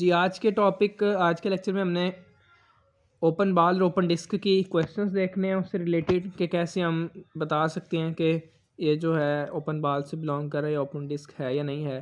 जी, आज के लेक्चर में हमने ओपन बॉल और ओपन डिस्क की क्वेश्चंस देखने हैं उससे रिलेटेड कि कैसे हम बता सकते हैं कि ये जो है ओपन बॉल से बिलोंग कर रहा है या ओपन डिस्क है या नहीं है।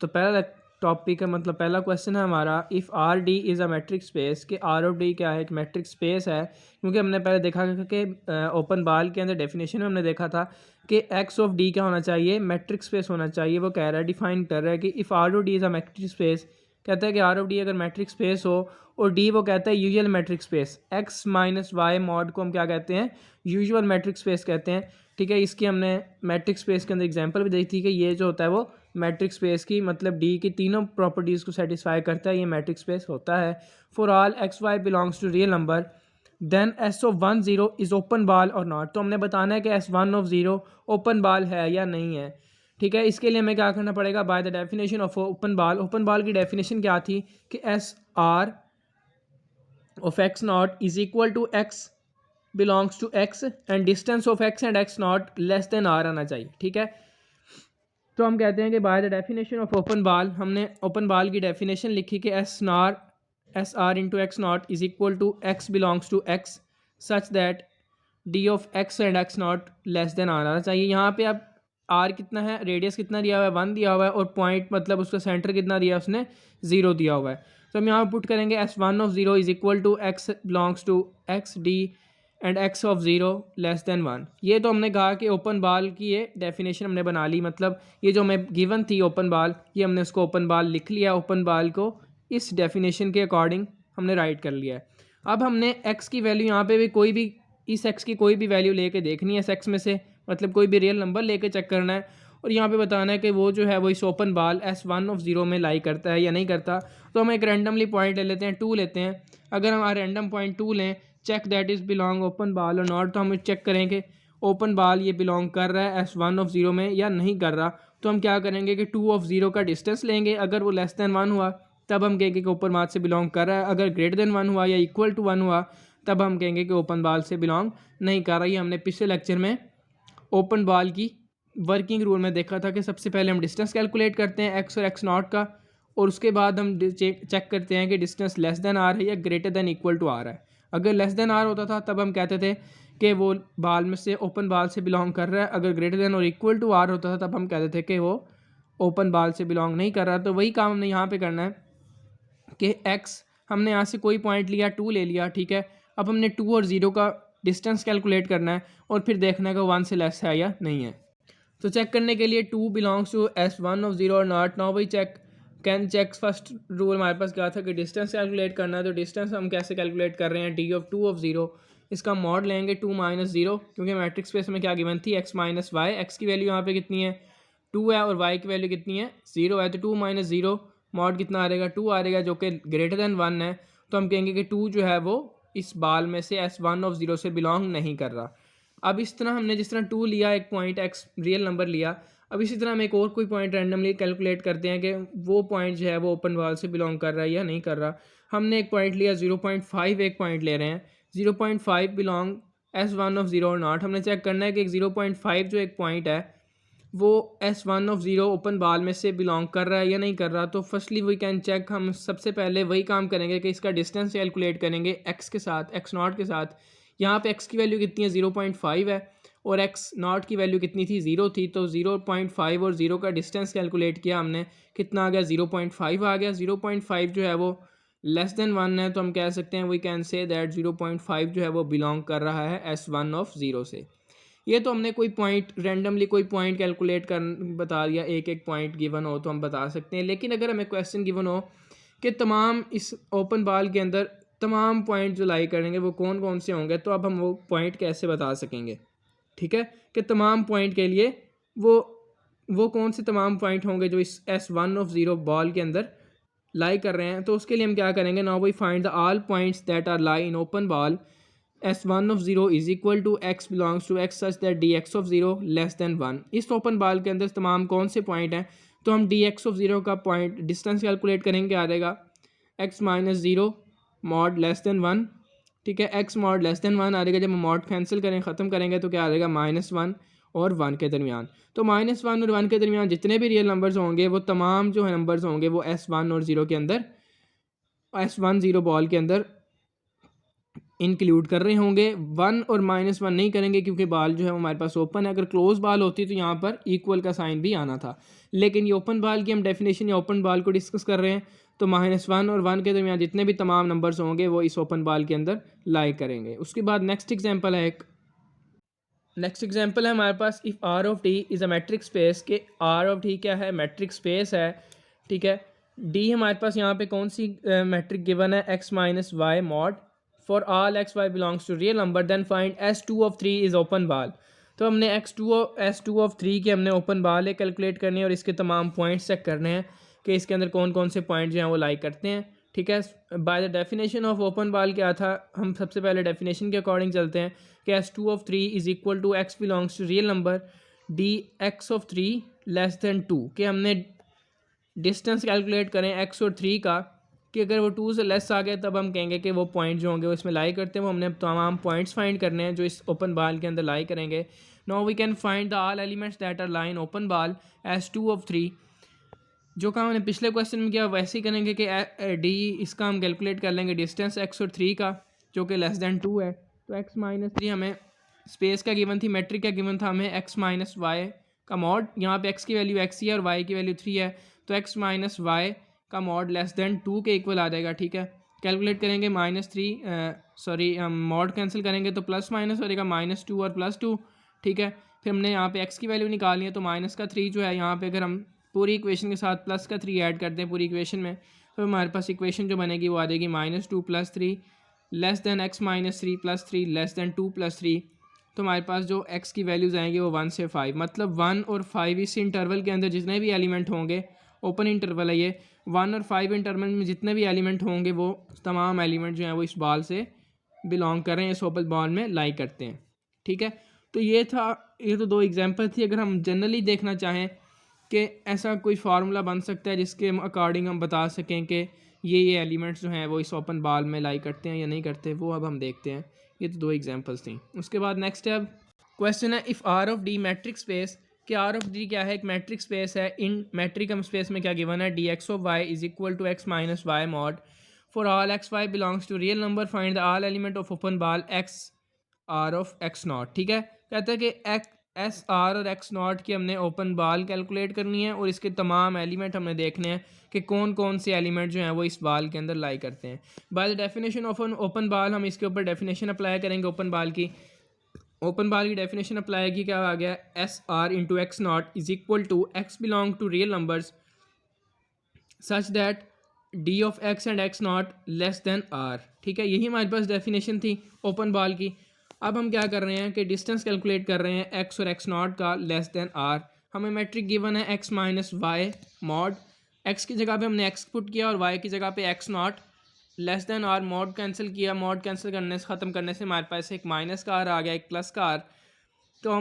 तो पहला टॉपिक है, मतलब पहला क्वेश्चन है हमारा, if R D is a metric space, कि आर ऑफ डी क्या है, एक मैट्रिक स्पेस है। क्योंकि हमने पहले देखा कि ओपन बॉल के अंदर डेफिनेशन में हमने देखा था कि एक्स ऑफ डी क्या होना चाहिए, मैट्रिक स्पेस होना चाहिए। वो कह रहा है, डिफाइन कर रहा है कि if R of D is a metric space, कहता है कि आर ऑफ डी अगर मैट्रिक स्पेस हो और डी वो कहता है usual metric space, X minus Y mod को हम क्या कहते हैं, यूजुअल मैट्रिक स्पेस कहते हैं। ठीक है, इसकी हमने मैट्रिक स्पेस के अंदर एग्जांपल भी दी थी कि ये जो होता है वो मैट्रिक स्पेस की, मतलब डी की तीनों प्रॉपर्टीज़ को सेटिस्फाई करता है, ये मैट्रिक स्पेस होता है। For all X Y belongs to real number then S of 1 0 is open ball और नॉट। तो हमने बताना है कि एस 1 of 0 ओपन बॉल है या नहीं है। ठीक है, इसके लिए हमें क्या करना पड़ेगा, by the definition of open ball. Open ball की डेफिनेशन क्या थी कि S R of X not is equal to X belongs to X and distance of X and X not less than R आना चाहिए। ठीक है, तो हम कहते हैं कि by the definition of open ball, हमने ओपन बॉल की डेफिनेशन लिखी कि S R into X not is equal to X belongs to X such that D of X and X not less than R आना चाहिए। यहाँ पे अब are कितना है, रेडियस कितना दिया हुआ है, 1 दिया हुआ है, और पॉइंट मतलब उसका सेंटर कितना दिया है उसने, 0 दिया हुआ है। तो हम यहाँ पुट करेंगे S 1 of 0 is equal to X belongs to X D and X of 0 less than 1। ये तो हमने कहा कि ओपन बॉल की ये डेफिनेशन हमने बना ली, मतलब ये जो हमें गिवन थी ओपन बॉल, ये हमने उसको ओपन बॉल लिख लिया। ओपन बॉल को इस डेफिनेशन के अकॉर्डिंग हमने राइट कर लिया है। अब हमने एक्स की वैल्यू यहाँ पे भी कोई भी, इस एक्स की कोई भी वैल्यू लेके देखनी है इस एक्स में से, मतलब कोई भी रियल नंबर लेके चेक करना है और यहाँ पे बताना है कि वो जो है वो इस ओपन बॉल एस 1 of 0 में लाई करता है या नहीं करता। तो हम एक रैंडमली पॉइंट ले लेते हैं, 2 लेते हैं। अगर हम रैंडम पॉइंट 2 लें, check that is belong open ball और नॉट, तो हम चेक करेंगे ओपन बॉल ये बिलोंग कर रहा है एस 1 of 0 में या नहीं कर रहा। तो हम क्या करेंगे कि 2 of 0 का डिस्टेंस लेंगे, अगर वो लेस देन 1 हुआ तब हम कहेंगे कि ओपन बॉल से बिलोंग कर रहा है, अगर ग्रेटर देन 1 हुआ या इक्वल टू 1 हुआ तब हम कहेंगे कि ओपन बॉल से बिलोंग नहीं कर रहा। ये हमने पिछले लेक्चर में ओपन बॉल की वर्किंग रूल में देखा था कि सबसे पहले हम डिस्टेंस कैलकुलेट करते हैं एक्स और एक्स नॉट का, और उसके बाद हम चेक करते हैं कि डिस्टेंस लेस देन आर है या greater than equal to R है। अगर लेस देन आर होता था तब हम कहते थे कि वो बॉल में से ओपन बॉल से बिलोंग कर रहा है, अगर ग्रेटर देन और इक्वल टू आर होता था तब हम कहते थे कि वो ओपन बॉल से बिलोंग नहीं कर रहा। तो वही काम हमने यहाँ पे करना है कि एक्स हमने यहाँ से कोई पॉइंट लिया, 2 ले लिया। ठीक है, अब हमने 2 और 0 का डिस्टेंस कैलकुलेट करना है और फिर देखना है कि 1 से लेस है या नहीं है। तो चेक करने के लिए 2 बिलोंग्स टू एस 1 of 0 और नॉट। नाउ वही चेक फर्स्ट रूल हमारे पास क्या था कि डिस्टेंस कैलकुलेट करना है। तो डिस्टेंस हम कैसे कैलकुलेट कर रहे हैं, डी ऑफ 2 of 0, इसका मॉड लेंगे 2 - 0, क्योंकि मैट्रिक्स स्पेस में क्या गिवन थी, एक्स माइनस वाई। एक्स की वैल्यू यहाँ पे कितनी है, 2 है, और वाई की वैल्यू कितनी है, 0 है। तो 2 - 0 मॉड कितना आ रहेगा, 2 आ रहेगा, जो कि ग्रेटर देन 1 है। तो हम कहेंगे कि 2 जो है वो इस बॉल में से एस 1 of 0 से बिलोंग नहीं कर रहा। अब इस तरह हमने जिस तरह 2 लिया, एक पॉइंट एक्स रियल नंबर लिया, अब इसी तरह हम एक और कोई पॉइंट रैंडमली कैलकुलेट करते हैं कि वो पॉइंट जो है वो ओपन बॉल से बिलोंग कर रहा है या नहीं कर रहा। हमने एक पॉइंट लिया 0.5, एक पॉइंट ले रहे हैं 0.5 बिलोंग एस 1 of 0 और नॉट। हमने चेक करना है कि 0.5 जो एक पॉइंट है वो एस 1 of 0 ओपन बॉल में से बिलोंग कर रहा है या नहीं कर रहा। तो फर्स्टली वी कैन चेक, हम सबसे पहले वही काम करेंगे कि इसका डिस्टेंस कैलकुलेट करेंगे एक्स के साथ, एक्स नॉट के साथ। यहाँ पे एक्स की वैल्यू कितनी है, 0.5 है, और एक्स नॉट की वैल्यू कितनी थी, 0 थी। तो 0.5 और 0 का डिस्टेंस कैलकुलेट किया हमने, कितना आ गया, 0.5 आ गया। 0.5 जो है वो लेस देन 1 है, तो हम कह सकते हैं वी कैन से दैट 0.5 जो है वो बिलोंग कर रहा है एस 1 of 0 से। ये तो हमने कोई पॉइंट रैंडमली कोई पॉइंट कैलकुलेट कर बता दिया, एक एक पॉइंट गिवन हो तो हम बता सकते हैं। लेकिन अगर हमें क्वेश्चन गिवन हो कि तमाम इस ओपन बॉल के अंदर तमाम पॉइंट जो लाई करेंगे वो कौन कौन से होंगे, तो अब हम वो पॉइंट कैसे बता सकेंगे। ठीक है, कि तमाम पॉइंट के लिए वो कौन से तमाम पॉइंट होंगे जो इस एस 1 of 0 बॉल के अंदर लाई कर रहे हैं। तो उसके लिए हम क्या करेंगे, now we find the all points that are lie in open ball S 1 of 0 is equal to X belongs to X such that D X of 0 less than 1। इस ओपन बॉल के अंदर तमाम कौन से पॉइंट हैं, तो हम D X of 0 का पॉइंट डिस्टेंस कैलकुलेट करेंगे, क्या आ रहेगा, x minus 0 mod less than 1। ठीक है, एक्स मॉड लेस देन 1 आ रहेगा। जब हम मॉड कैंसिल करें, ख़त्म करेंगे तो क्या आ रहेगा, -1 और 1 के दरमियान। तो -1 और 1 के दरमियान जितने भी रियल नंबर्स होंगे वो तमाम जो है नंबर्स होंगे वो S 1 और 0 के अंदर S10 बॉल के अंदर इंक्लूड कर रहे होंगे। 1 और -1 नहीं करेंगे क्योंकि बॉल जो है वो हमारे पास ओपन है। अगर क्लोज बॉल होती तो यहाँ पर इक्वल का साइन भी आना था, लेकिन ये ओपन बॉल की हम डेफिनेशन या ओपन बॉल को डिस्कस कर रहे हैं, तो -1 और 1 के दरमियान जितने भी तमाम नंबर्स होंगे वो इस ओपन बॉल के अंदर लाई करेंगे। उसके बाद नेक्स्ट एग्जाम्पल है हमारे पास if R of D is a metric space के आर ऑफ डी क्या है, मैट्रिक स्पेस है, ठीक है। डी हमारे पास यहाँ पे कौन सी मैट्रिक गिवन है, x minus Y mod for all X Y belongs to real number then find S2 of 3 is open ball. तो हमने S2 ऑफ 3 की हमने ओपन बॉल है कैलकुलेट करनी है और इसके तमाम पॉइंट्स चेक करने हैं कि इसके अंदर कौन कौन से पॉइंट जो हैं वो लाई करते हैं, ठीक है। Bye the definition of open ball क्या था, हम सबसे पहले डेफिनेशन के अकॉर्डिंग चलते हैं कि S2 of 3 is equal to x belongs to real number D X of 3 less than 2 कि हमने डिस्टेंस कैलकुलेट करें x और 3 का कि अगर वो 2 से लेस आ गए तब हम कहेंगे कि वो पॉइंट जो होंगे वो इसमें लाई करते हैं। वो हमने तमाम पॉइंट्स फाइंड करने हैं जो इस ओपन बॉल के अंदर लाई करेंगे। Now we can find the all elements that are lie in open ball S2 of 3। जो काम हमने पिछले क्वेश्चन में किया वैसे ही करेंगे कि डी इसका हम कैलकुलेट कर लेंगे डिस्टेंस x और 3 का जो कि लेस दैन 2 है। तो x माइनस 3 हमें स्पेस का गिवन थी, मैट्रिक का गिवन था हमें x माइनस वाई का मॉड, यहाँ पे x की वैल्यू x ही है और y की वैल्यू 3 है, तो x माइनस वाई का मॉड लेस दैन 2 के इक्वल आ जाएगा, ठीक है। कैलकुलेट करेंगे हम मॉड कैंसिल करेंगे तो प्लस माइनस हो जाएगा -2 और +2, ठीक है। फिर हमने यहाँ पे x की वैल्यू निकालनी है तो माइनस का 3 जो है यहाँ पे अगर हम पूरी इक्वेशन के साथ प्लस का 3 ऐड करते हैं पूरी इक्वेशन में तो हमारे पास इक्वेशन जो बनेगी वो आ जाएगी -2 + 3 less then x minus 3 + 3 less than 2 + 3। तो हमारे पास जो x की वैल्यूज़ आएंगी वो 1 से 5, मतलब 1 और 5 इस इंटरवल के अंदर जितने भी एलिमेंट होंगे, ओपन इंटरवल है ये, 1 और 5 इंटरवल में जितने भी एलिमेंट होंगे वो तमाम एलिमेंट जो हैं वो इस बॉल से बिलोंग कर रहे हैं, इस ओपन बॉल में लाई करते हैं, ठीक है। तो ये तो 2 एग्जांपल थी। अगर हम जनरली देखना चाहें कि ऐसा कोई फार्मूला बन सकता है जिसके अकॉर्डिंग हम बता सकें कि ये एलिमेंट्स जो हैं वो इस ओपन बॉल में लाई करते हैं या नहीं करते, वो अब हम देखते हैं। ये तो 2 एग्जांपल्स थी। उसके बाद नेक्स्ट है अब क्वेश्चन है if R of D metric space कि आर ऑफ डी क्या है, एक मैट्रिक स्पेस है। इन मैट्रिक हम स्पेस में क्या गिवन है, D X of Y is equal to X minus Y mod for all X Y belongs to real number find the all element of open ball X R of X not, ठीक है। कहता है कि S R और X not की हमने open ball calculate करनी है और इसके तमाम एलिमेंट हमने देखने हैं कि कौन कौन से एलिमेंट जो हैं वो इस बॉल के अंदर लाई करते हैं। By the definition of an open ball हम इसके ऊपर डेफिनेशन अप्लाई करेंगे। ओपन बॉल की डेफिनेशन अप्लाई की क्या आ गया, S R into X not is equal to X belong to real numbers such that D of X and X not less than R, ठीक है। यही हमारे पास डेफिनेशन थी ओपन बॉल की। अब हम क्या कर रहे हैं कि डिस्टेंस कैलकुलेट कर रहे हैं एक्स और एक्स नॉट का लेस देन आर। हमें मैट्रिक गिवन है X minus Y mod, X की जगह पे हमने एक्स पुट किया और वाई की जगह पे X not less than R, mod cancel किया, मॉड कैंसिल करने से ख़त्म करने से हमारे पास एक माइनस का आर आ गया, एक प्लस का आर। तो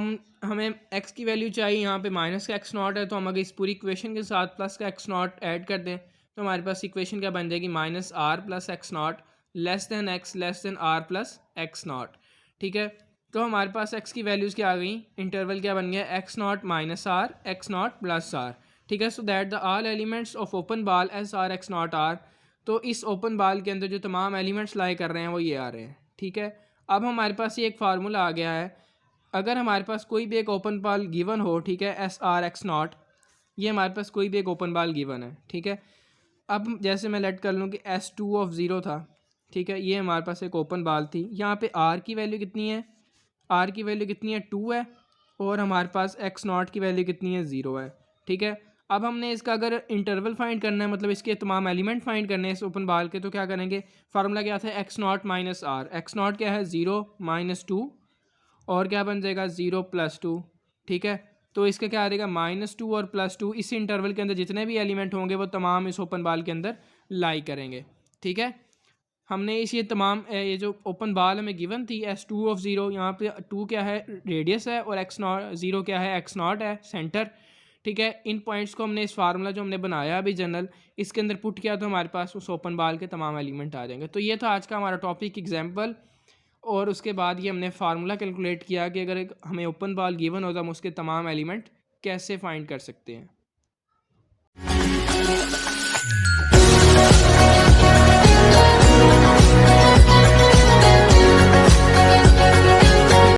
हमें एक्स की वैल्यू चाहिए, यहाँ पे माइनस का एक्स नॉट है, तो हम अगर इस पूरी इक्वेशन के साथ प्लस का एक्स नॉट ऐड कर दें तो हमारे पास इक्वेशन क्या बन जाएगी, minus R plus X not less than R plus X not, ठीक है। तो हमारे पास x की वैल्यूज़ क्या आ गई, इंटरवल क्या बन गया, X not minus R X not plus R, ठीक है। So that the all elements of open ball S R X not R, तो इस ओपन बॉल के अंदर जो तमाम एलिमेंट्स लाई कर रहे हैं वो ये आ रहे हैं, ठीक है। अब हमारे पास ये एक फार्मूला आ गया है, अगर हमारे पास कोई भी एक ओपन बॉल गिवन हो, ठीक है, एस आर एक्स नॉट, ये हमारे पास कोई भी एक ओपन बॉल गिवन है, ठीक है। अब जैसे मैं लेट कर लूँ कि S2 ऑफ 0 था, ठीक है, ये हमारे पास एक ओपन बॉल थी। यहाँ पे R की वैल्यू कितनी है, R की वैल्यू कितनी है 2 है और हमारे पास एक्स नॉट की वैल्यू कितनी है 0 है, ठीक है। अब हमने इसका अगर इंटरवल फाइंड करना है, मतलब इसके तमाम एलिमेंट फाइंड करने हैं इस ओपन बॉल के, तो क्या करेंगे, फार्मूला क्या था, X not minus R, X not क्या है 0 माइनस 2 और क्या बन जाएगा 0 + 2, ठीक है। तो इसका क्या आ जाएगा -2 और +2, इस इंटरवल के अंदर जितने भी एलिमेंट होंगे वो तमाम इस ओपन बॉल के अंदर लाई करेंगे, ठीक है। हमने ये तमाम ये जो ओपन बॉल हमें गिवन थी S2 ऑफ 0, यहाँ पे 2 क्या है रेडियस है और एक्स नॉट 0 क्या है एक्स नॉट है सेंटर, ठीक है। इन पॉइंट्स को हमने इस फार्मूला जो हमने बनाया अभी जनरल, इसके अंदर पुट किया तो हमारे पास उस ओपन बॉल के तमाम एलिमेंट आ जाएंगे। तो ये था आज का हमारा टॉपिक एग्जाम्पल, और उसके बाद ये हमने फार्मूला कैलकुलेट किया कि अगर हमें ओपन बॉल गिवन हो तो हम उसके तमाम एलिमेंट कैसे फाइंड कर सकते हैं।